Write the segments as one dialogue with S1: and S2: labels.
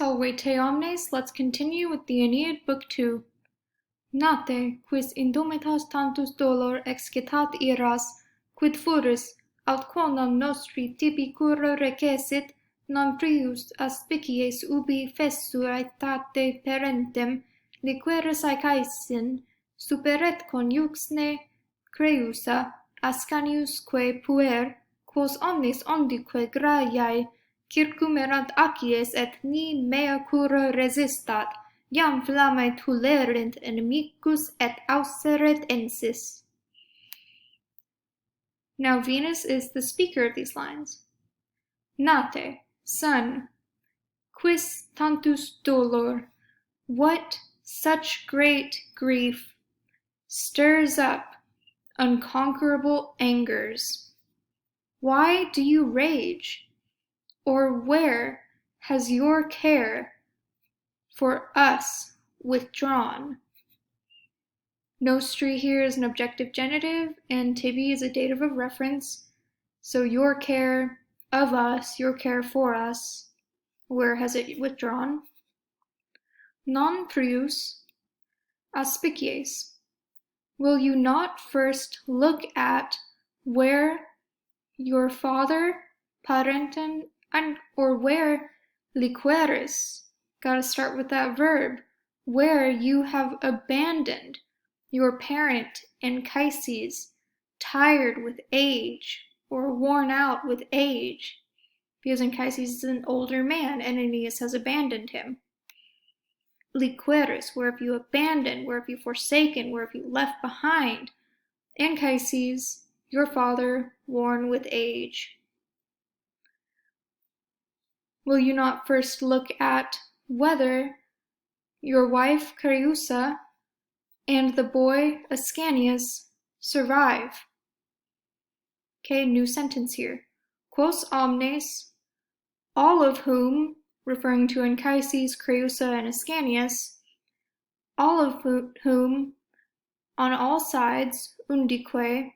S1: Salve te omnes, let's continue with the Aeneid, Book 2. Nate, quis indomitas tantus dolor excitat iras, quid furis, aut quonam nostri tibi cura recessit, non prius aspicies ubi fessuetate parentem, liqueris aecaesin, superet conjuxne creusa, ascaniusque puer, quos omnis ondique graiae, circum erant acies et ni mea cura resistat, iam flammae tulerint inimicus et auseret ensis. Now Venus is the speaker of these lines. Nate, son, quis tantus dolor, what such great grief stirs up unconquerable angers? Why do you rage? Or where has your care for us withdrawn? Nostri here is an objective genitive, and tibi is a dative of reference. So your care of us, your care for us, where has it withdrawn? Non prius aspicies. Will you not first look at where your father, parentem, or where liqueris, gotta start with that verb, where you have abandoned your parent Anchises, tired with age or worn out with age, because Anchises is an older man and Aeneas has abandoned him. Liqueris, where have you abandoned, where have you forsaken, where have you left behind? Anchises, your father, worn with age. Will you not first look at whether your wife Creusa and the boy Ascanius survive? Okay, new sentence here. Quos omnes, all of whom, referring to Anchises, Creusa, and Ascanius, all of whom, on all sides, undique,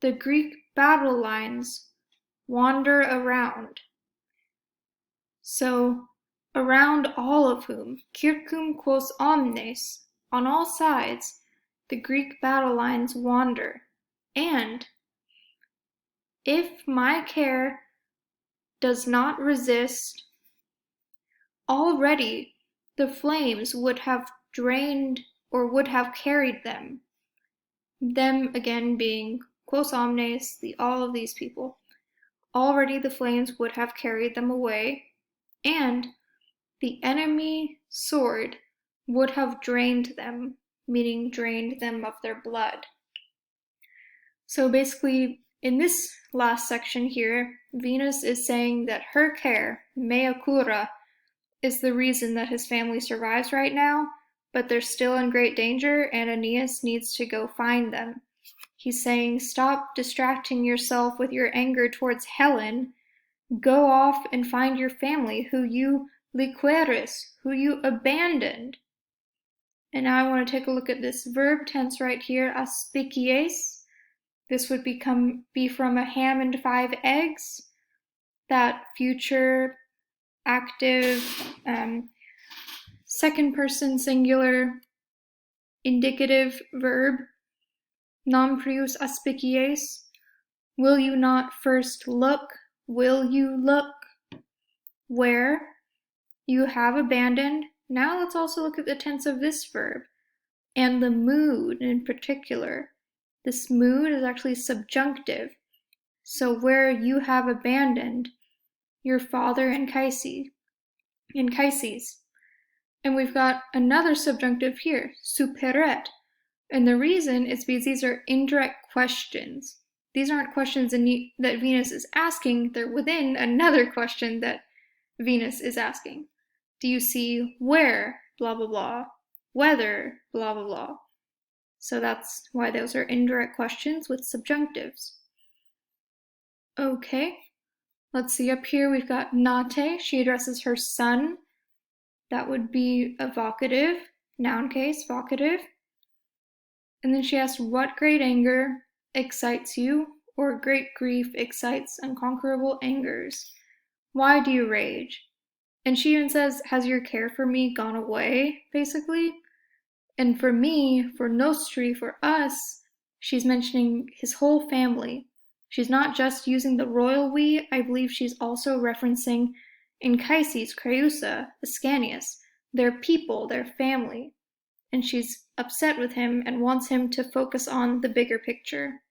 S1: the Greek battle lines wander around. So, around all of whom, circum quos omnes, on all sides, the Greek battle lines wander. And if my care does not resist, already the flames would have drained or would have carried them. Them again being quos omnes, all of these people. Already the flames would have carried them away, and the enemy sword would have drained them, meaning drained them of their blood. So basically, in this last section here, Venus is saying that her care, mea cura, is the reason that his family survives right now, but they're still in great danger and Aeneas needs to go find them. He's saying, stop distracting yourself with your anger towards Helen. Go off and find your family, who you liqueris, who you abandoned. And now I want to take a look at this verb tense right here, aspicies. This would be from a ham and 5 eggs, that future active second person singular indicative verb, non prius aspicies. Will you not first look? Will you look where you have abandoned? Now let's also look at the tense of this verb and the mood in particular. This mood is actually subjunctive. So where you have abandoned your father Anchises. And we've got another subjunctive here, superet. And the reason is because these are indirect questions. These aren't questions that Venus is asking, they're within another question that Venus is asking. Do you see where, blah, blah, blah, whether, blah, blah, blah. So that's why those are indirect questions with subjunctives. Okay, let's see up here we've got Nate, she addresses her son. That would be a vocative, noun case, vocative. And then she asks, what great anger excites you, or great grief excites unconquerable angers? Why do you rage? And she even says, "Has your care for me gone away?" basically. And for me, for Nostri, for us, she's mentioning his whole family. She's not just using the royal we, I believe she's also referencing Anchises, Creusa, Ascanius, their people, their family. And she's upset with him and wants him to focus on the bigger picture.